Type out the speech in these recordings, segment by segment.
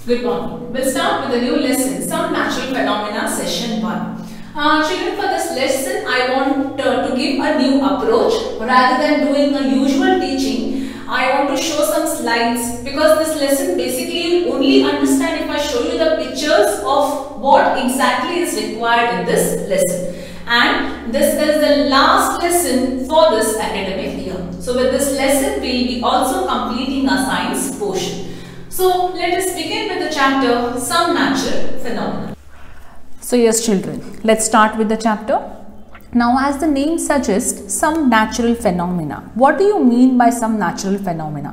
Good morning. We'll start with a new lesson, Some Natural Phenomena, Session 1. Children, for this lesson, I want to give a new approach. Rather than doing a usual teaching, I want to show some slides because this lesson basically you'll only understand if I show you the pictures of what exactly is required in this lesson. And this is the last lesson for this academic year. So with this lesson, we will be also completing our science portion. So let us begin with the chapter Some Natural Phenomena. So yes children, let's start with the chapter. Now as the name suggests, some natural phenomena. What do you mean by some natural phenomena?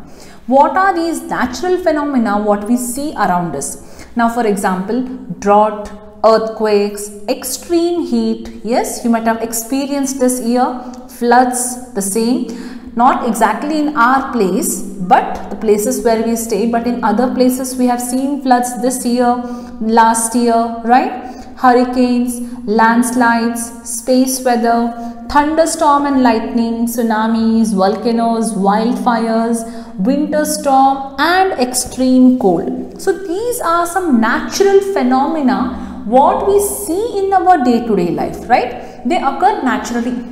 What are these natural phenomena what we see around us? Now for example, drought, earthquakes, extreme heat. Yes, you might have experienced this year. Floods, the same. Not exactly in our place, but the places where we stay, but in other places we have seen floods this year, last year, right? Hurricanes, landslides, space weather, thunderstorm and lightning, tsunamis, volcanoes, wildfires, winter storm and extreme cold. So these are some natural phenomena what we see in our day-to-day life, right? They occur naturally.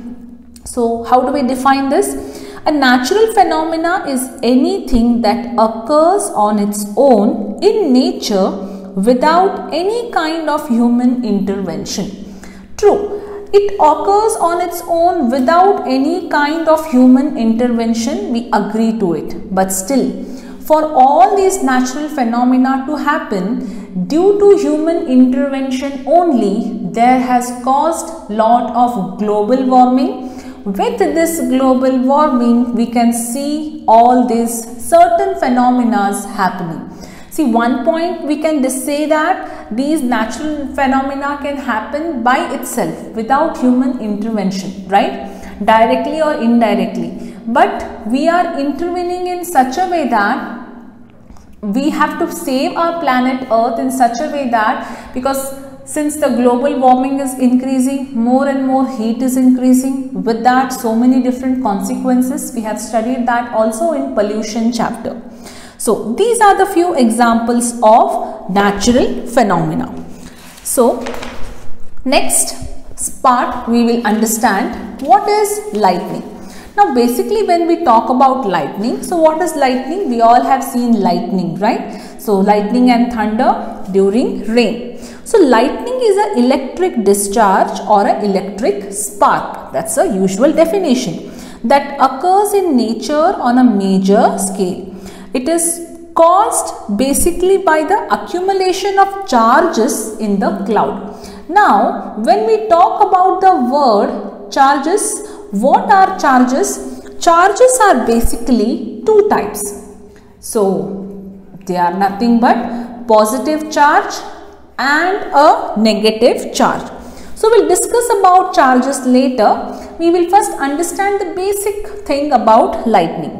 So how do we define this? A natural phenomena is anything that occurs on its own in nature without any kind of human intervention. True, it occurs on its own without any kind of human intervention, we agree to it. But still, for all these natural phenomena to happen, due to human intervention only, there has caused lot of global warming. With this global warming, we can see all these certain phenomena happening. See, one point we can say that these natural phenomena can happen by itself without human intervention, right? Directly or indirectly. But we are intervening in such a way that we have to save our planet Earth in such a way that because since the global warming is increasing, more and more heat is increasing. With that, so many different consequences. We have studied that also in pollution chapter. So these are the few examples of natural phenomena. So next part we will understand what is lightning. Now basically when we talk about lightning, so what is lightning? We all have seen lightning, right? So lightning and thunder during rain. So lightning is an electric discharge or an electric spark. That's a usual definition that occurs in nature on a major scale. It is caused basically by the accumulation of charges in the cloud. Now when we talk about the word charges, what are charges? Charges are basically two types. So they are nothing but positive charge and a negative charge. So we'll discuss about charges later. We will first understand the basic thing about lightning.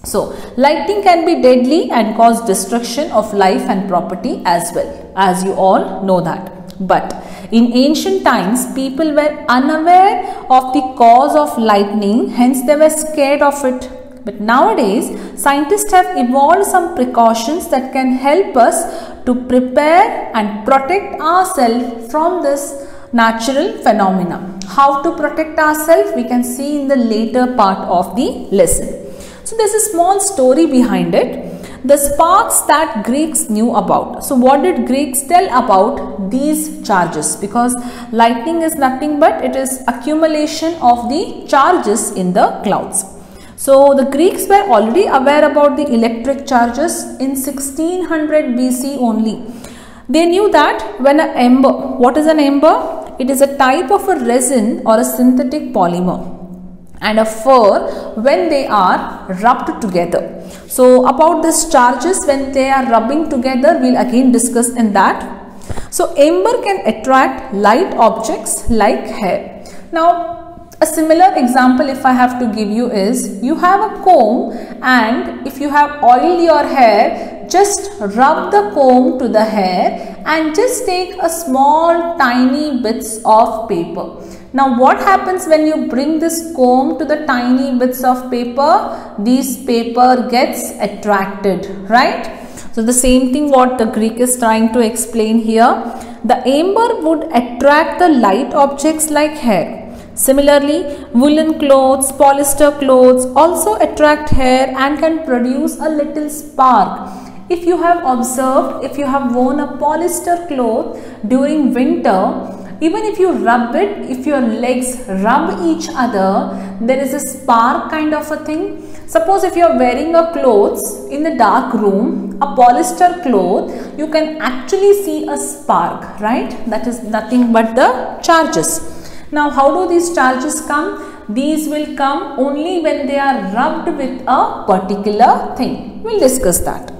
So lightning can be deadly and cause destruction of life and property as well, as you all know that. But in ancient times, people were unaware of the cause of lightning, hence they were scared of it. But nowadays, scientists have evolved some precautions that can help us to prepare and protect ourselves from this natural phenomena. How to protect ourselves, we can see in the later part of the lesson. So there's a small story behind it. The sparks that Greeks knew about. So what did Greeks tell about these charges? Because lightning is nothing but it is accumulation of the charges in the clouds. So the Greeks were already aware about the electric charges in 1600 BC only. They knew that when an ember, what is an ember? It is a type of a resin or a synthetic polymer, and a fur when they are rubbed together. So about these charges when they are rubbing together, we'll again discuss in that. So ember can attract light objects like hair. Now a similar example if I have to give you is, you have a comb and if you have oiled your hair, just rub the comb to the hair and just take a small tiny bits of paper. Now what happens when you bring this comb to the tiny bits of paper? This paper gets attracted, right? So the same thing what the Greek is trying to explain here. The amber would attract the light objects like hair. Similarly, woolen clothes, polyester clothes also attract hair and can produce a little spark. If you have observed, if you have worn a polyester cloth during winter, even if you rub it, if your legs rub each other, there is a spark kind of a thing. Suppose if you are wearing a clothes in the dark room, a polyester cloth, you can actually see a spark, right? That is nothing but the charges. Now, how do these charges come? These will come only when they are rubbed with a particular thing. We will discuss that.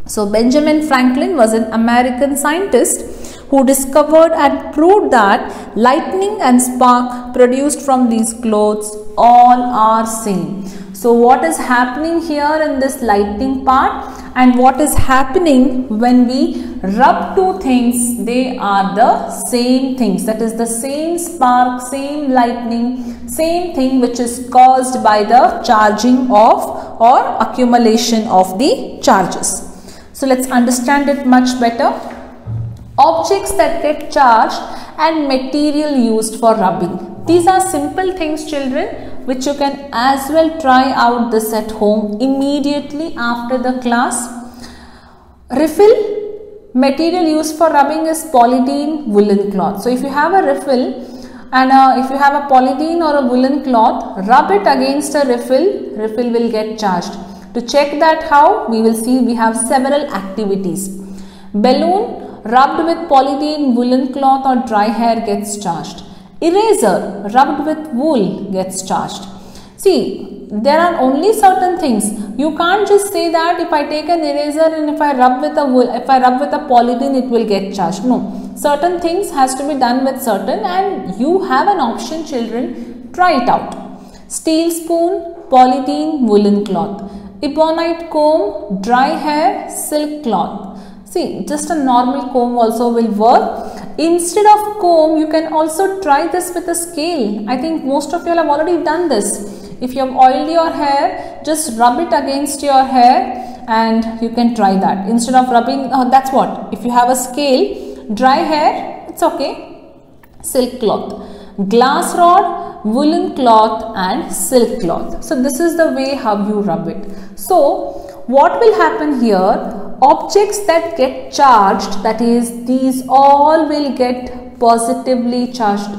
So, Benjamin Franklin was an American scientist who discovered and proved that lightning and spark produced from these clothes all are same. So, what is happening here in this lightning part and what is happening when we rub two things, they are the same things. That is the same spark, same lightning, same thing which is caused by the charging of or accumulation of the charges. So, let us understand it much better. Objects that get charged and material used for rubbing. These are simple things, children, which you can as well try out this at home immediately after the class. Refill, material used for rubbing is polythene, woolen cloth. So, if you have a refill and if you have a polythene or a woolen cloth, rub it against a refill will get charged. To check that how, we will see we have several activities. Balloon rubbed with polythene, woolen cloth or dry hair gets charged. Eraser rubbed with wool gets charged. See, there are only certain things. You can't just say that if I take an eraser and if I rub with a wool, if I rub with a polythene, it will get charged. No, certain things has to be done with certain, and you have an option, children. Try it out. Steel spoon, polythene, woolen cloth. Ebonite comb, dry hair, silk cloth. See, just a normal comb also will work. Instead of comb, you can also try this with a scale. I think most of you have already done this. If you have oiled your hair, just rub it against your hair and you can try that. Instead of rubbing, that's what. If you have a scale, dry hair, it's okay. Silk cloth. Glass rod, woolen cloth and silk cloth. So, this is the way how you rub it. So, what will happen here? Objects that get charged, that is, these all will get positively charged,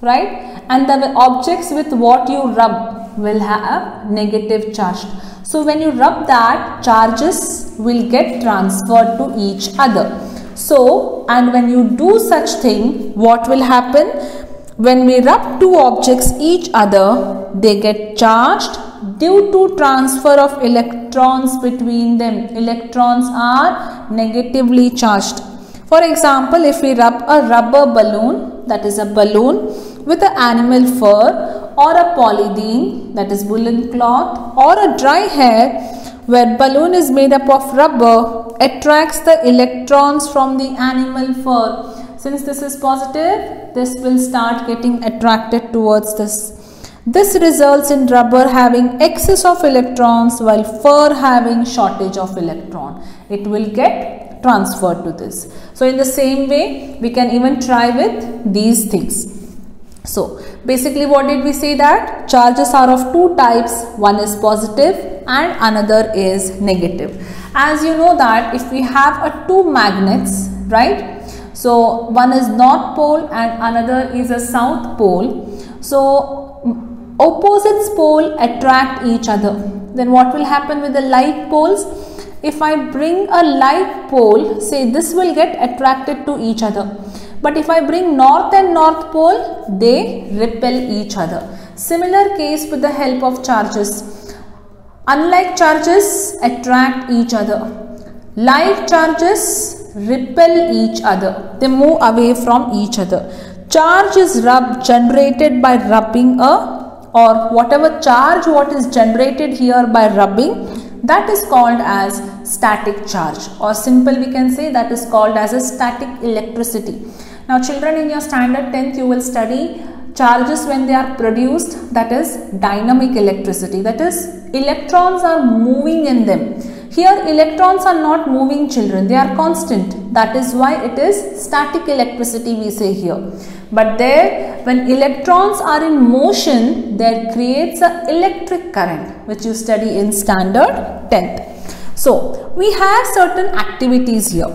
right? And the objects with what you rub will have negative charge. So, when you rub that, charges will get transferred to each other. So, and when you do such thing, what will happen? When we rub two objects each other, they get charged due to transfer of electrons between them. Electrons are negatively charged. For example, if we rub a rubber balloon, that is a balloon with an animal fur, or a polythene, that is woolen cloth, or a dry hair where balloon is made up of rubber, attracts the electrons from the animal fur. Since this is positive, this will start getting attracted towards this. This results in rubber having excess of electrons while fur having shortage of electron. It will get transferred to this. So, in the same way, we can even try with these things. So, basically what did we say? That charges are of two types. One is positive and another is negative. As you know that if we have two magnets, right? So, one is north pole and another is a south pole. So, opposites pole attract each other. Then what will happen with the like poles? If I bring a like pole, say this will get attracted to each other. But if I bring north and north pole, they repel each other. Similar case with the help of charges. Unlike charges attract each other. Like charges repel each other. They move away from each other. Charge is generated by rubbing or whatever charge what is generated here by rubbing, that is called as static charge, or simple we can say that is called as a static electricity. Now children, in your standard 10th you will study charges when they are produced, that is dynamic electricity, that is electrons are moving in them. Here electrons are not moving, children, they are constant. That is why it is static electricity we say here. But there, when electrons are in motion, there creates an electric current, which you study in standard 10th. So we have certain activities here.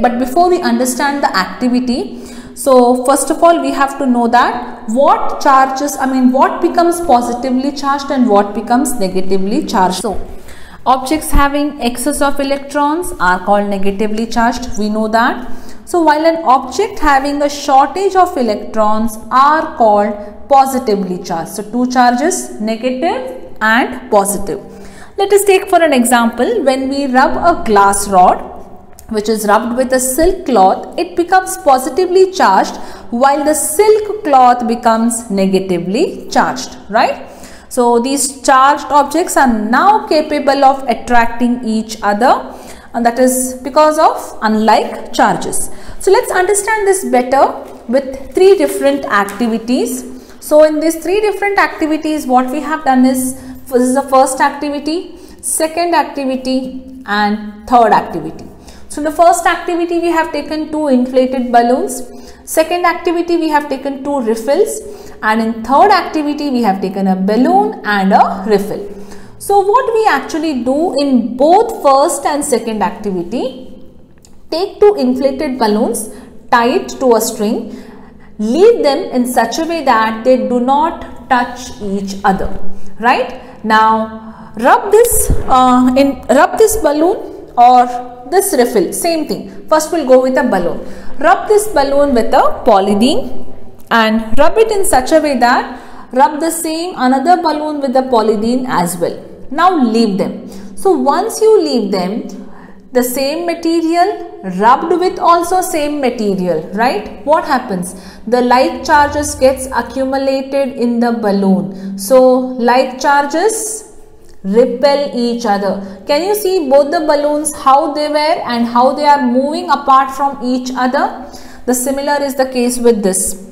But before we understand the activity, so first of all we have to know that what becomes positively charged and what becomes negatively charged. So objects having excess of electrons are called negatively charged, we know that. So while an object having a shortage of electrons are called positively charged. So two charges, negative and positive. Let us take for an example, when we rub a glass rod which is rubbed with a silk cloth, it becomes positively charged while the silk cloth becomes negatively charged, right? So these charged objects are now capable of attracting each other, and that is because of unlike charges. So let's understand this better with three different activities. So in these three different activities, what we have done is, this is the first activity, second activity and third activity. So in the first activity we have taken two inflated balloons, second activity we have taken two riffles, and in third activity we have taken a balloon and a riffle. So what we actually do in both first and second activity, take two inflated balloons, tie it to a string, leave them in such a way that they do not touch each other, right? Now rub this balloon or this riffle, same thing. First we'll go with a balloon. Rub this balloon with a polythene and rub it in such a way that rub the same another balloon with the polythene as well. Now leave them. So once you leave them, the same material rubbed with also same material, right? What happens? The like charges gets accumulated in the balloon. So like charges repel each other. Can you see both the balloons, how they were and how they are moving apart from each other? The similar is the case with this.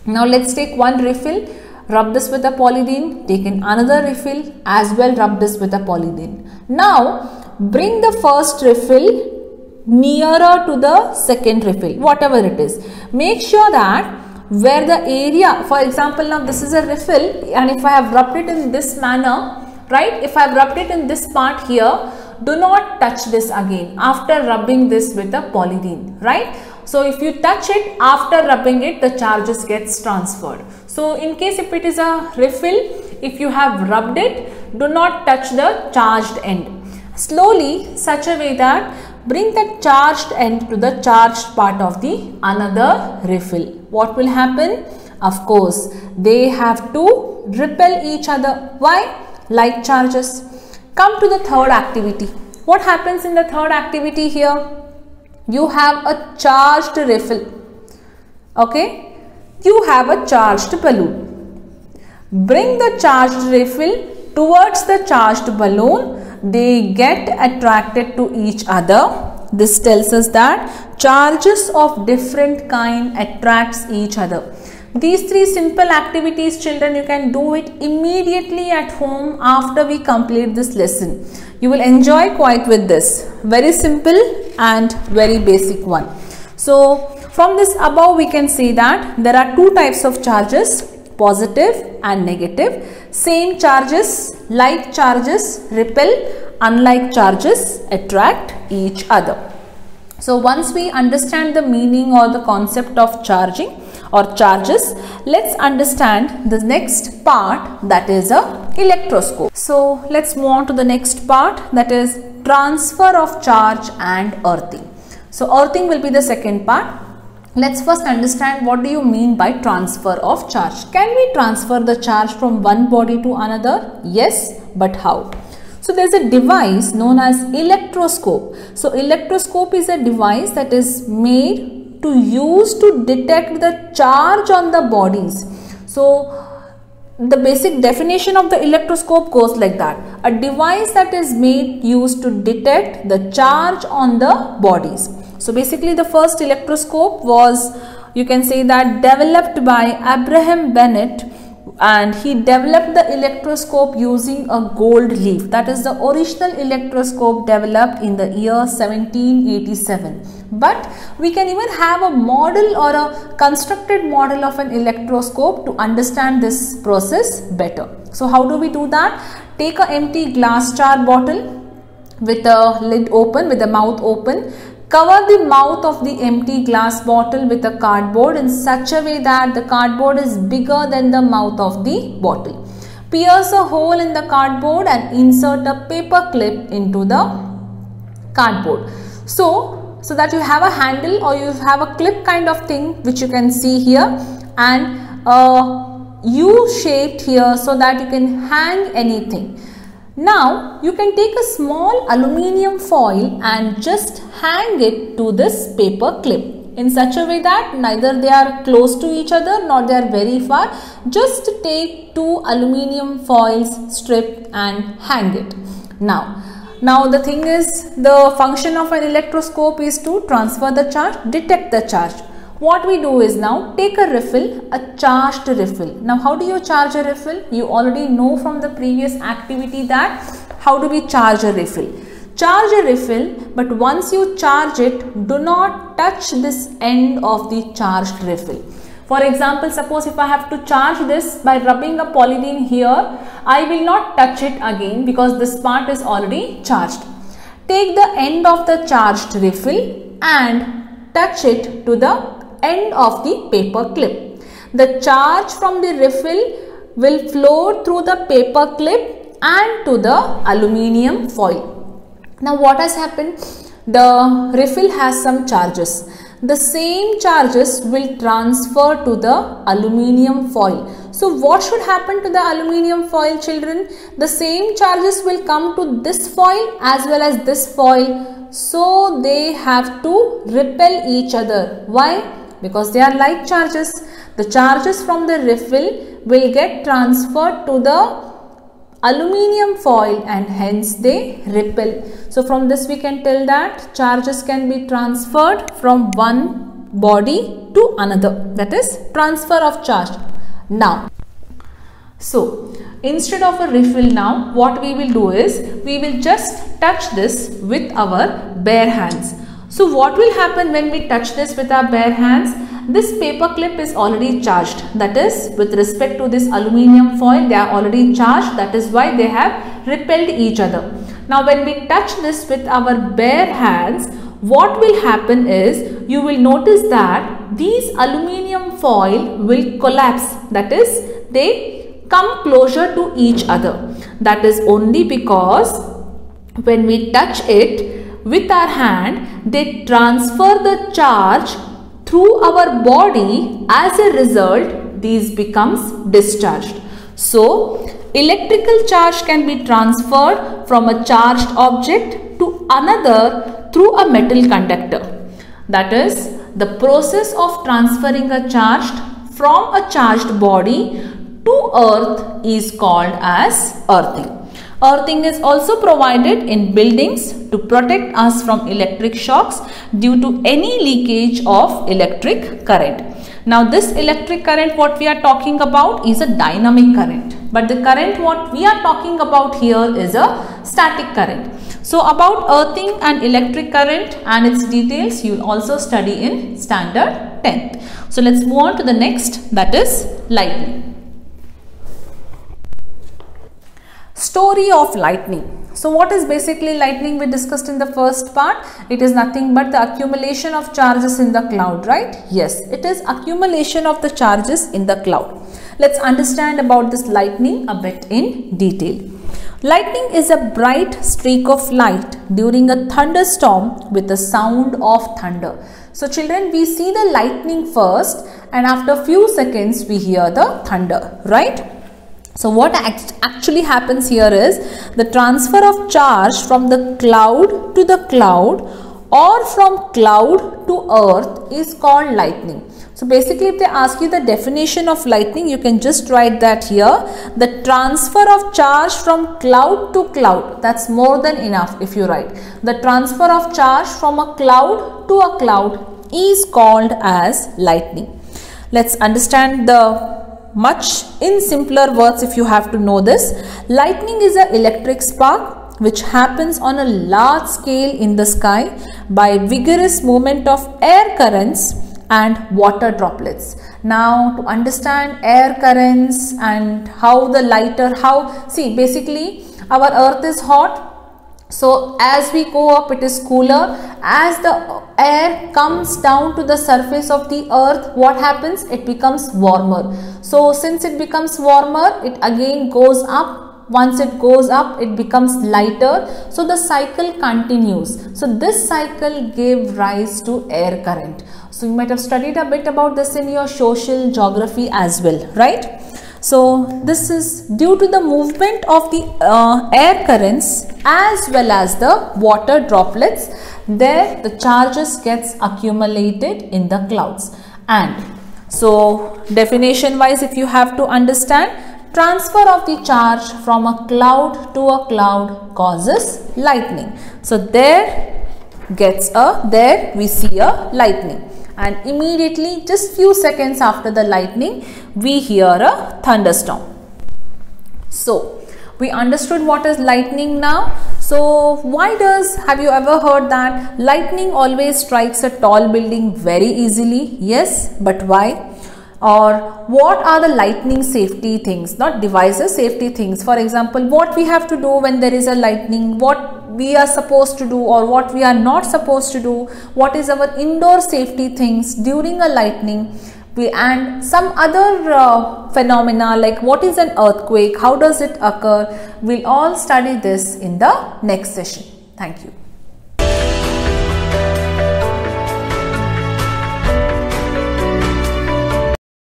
Now let's take one riffle, rub this with a polythene, take in another riffle as well, rub this with a polythene. Now bring the first riffle nearer to the second riffle, whatever it is. Make sure that where the area, for example, now this is a riffle, and if I have rubbed it in this manner, right, if I have rubbed it in this part here, do not touch this again after rubbing this with a polythene, right? So if you touch it after rubbing it, the charges gets transferred. So in case if it is a riffle, if you have rubbed it, do not touch the charged end. Slowly, such a way that bring the charged end to the charged part of the another riffle. What will happen? Of course, they have to repel each other. Why? Like charges. Come to the third activity. What happens in the third activity here? You have a charged riffle. Okay? You have a charged balloon. Bring the charged riffle towards the charged balloon. They get attracted to each other. This tells us that charges of different kind attracts each other. These three simple activities, children, you can do it immediately at home after we complete this lesson. You will enjoy quite with this. Very simple and very basic one. So from this above we can see that there are two types of charges, positive and negative. Same charges, like charges repel, unlike charges attract each other. So once we understand the meaning or the concept of charging or charges, let's understand the next part, that is a electroscope. So let's move on to the next part, that is transfer of charge and earthing. So earthing will be the second part. Let's first understand what do you mean by transfer of charge. Can we transfer the charge from one body to another? Yes, but how? So there's a device known as electroscope. So electroscope is a device that is made to use to detect the charge on the bodies. So the basic definition of the electroscope goes like that: a device that is made used to detect the charge on the bodies. So basically the first electroscope was, you can say that, developed by Abraham Bennett and he developed the electroscope using a gold leaf. That is the original electroscope developed in the year 1787. But we can even have a model or a constructed model of an electroscope to understand this process better. So how do we do that? Take an empty glass jar bottle with the lid open, with the mouth open. Cover the mouth of the empty glass bottle with a cardboard in such a way that the cardboard is bigger than the mouth of the bottle. Pierce a hole in the cardboard and insert a paper clip into the cardboard. So that you have a handle or you have a clip kind of thing which you can see here, and a U shaped here so that you can hang anything. Now you can take a small aluminium foil and just hang it to this paper clip in such a way that neither they are close to each other nor they are very far. Just take two aluminium foils, strip and hang it. Now the thing is, the function of an electroscope is to transfer the charge, detect the charge. What we do is now take a refill, a charged refill. Now how do you charge a refill? You already know from the previous activity that how do we charge a refill. Charge a refill, but once you charge it, do not touch this end of the charged refill. For example, suppose if I have to charge this by rubbing a polythene here, I will not touch it again because this part is already charged. Take the end of the charged refill and touch it to the end of the paper clip. The charge from the refill will flow through the paper clip and to the aluminium foil. Now what has happened? The refill has some charges. The same charges will transfer to the aluminium foil. So what should happen to the aluminium foil, children? The same charges will come to this foil as well as this foil. So they have to repel each other. Why? Because they are like charges. The charges from the refill will get transferred to the aluminium foil and hence they repel. So from this we can tell that charges can be transferred from one body to another. That is transfer of charge. Now, so instead of a refill, now what we will do is we will just touch this with our bare hands. So what will happen when we touch this with our bare hands? This paper clip is already charged. That is, with respect to this aluminium foil, they are already charged. That is why they have repelled each other. Now when we touch this with our bare hands, what will happen is you will notice that these aluminium foil will collapse. That is, they come closer to each other. That is only because when we touch it with our hand, they transfer the charge through our body. As a result, these becomes discharged. So electrical charge can be transferred from a charged object to another through a metal conductor. That is, the process of transferring a charge from a charged body to earth is called as earthing. Earthing is also provided in buildings to protect us from electric shocks due to any leakage of electric current. Now this electric current what we are talking about is a dynamic current, but the current what we are talking about here is a static current. So about earthing and electric current and its details you will also study in standard 10th. So let's move on to the next, that is lightning. Story of lightning. So what is basically lightning? We discussed in the first part. It is nothing but the accumulation of charges in the cloud, right? Yes, it is accumulation of the charges in the cloud. Let's understand about this lightning a bit in detail. Lightning is a bright streak of light during a thunderstorm with the sound of thunder. So children, we see the lightning first and after a few seconds we hear the thunder, right? So what actually happens here is the transfer of charge from the cloud to the cloud or from cloud to earth is called lightning. So basically if they ask you the definition of lightning, you can just write that here. The transfer of charge from cloud to cloud, that's more than enough if you write. The transfer of charge from a cloud to a cloud is called as lightning. Let's understand the much in simpler words if you have to know this. Lightning is an electric spark which happens on a large scale in the sky by vigorous movement of air currents and water droplets. Now to understand air currents and how the lighter, see basically our earth is hot. So as we go up it is cooler. As the air comes down to the surface of the earth, what happens? It becomes warmer. So since it becomes warmer, it again goes up. Once it goes up, it becomes lighter. So the cycle continues. So this cycle gave rise to air current. So you might have studied a bit about this in your social geography as well, right? So this is due to the movement of the air currents as well as the water droplets. There the charges gets accumulated in the clouds. And so definition wise, if you have to understand, transfer of the charge from a cloud to a cloud causes lightning. So there we see a lightning. And immediately, just few seconds after the lightning, we hear a thunderstorm. So we understood what is lightning now. So have you ever heard that lightning always strikes a tall building very easily? Yes, but why? Or what are the lightning safety things, not devices, safety things? For example, what we have to do when there is a lightning, what we are supposed to do or what we are not supposed to do, what is our indoor safety things during a lightning, and some other phenomena like what is an earthquake, how does it occur. We'll all study this in the next session. Thank you.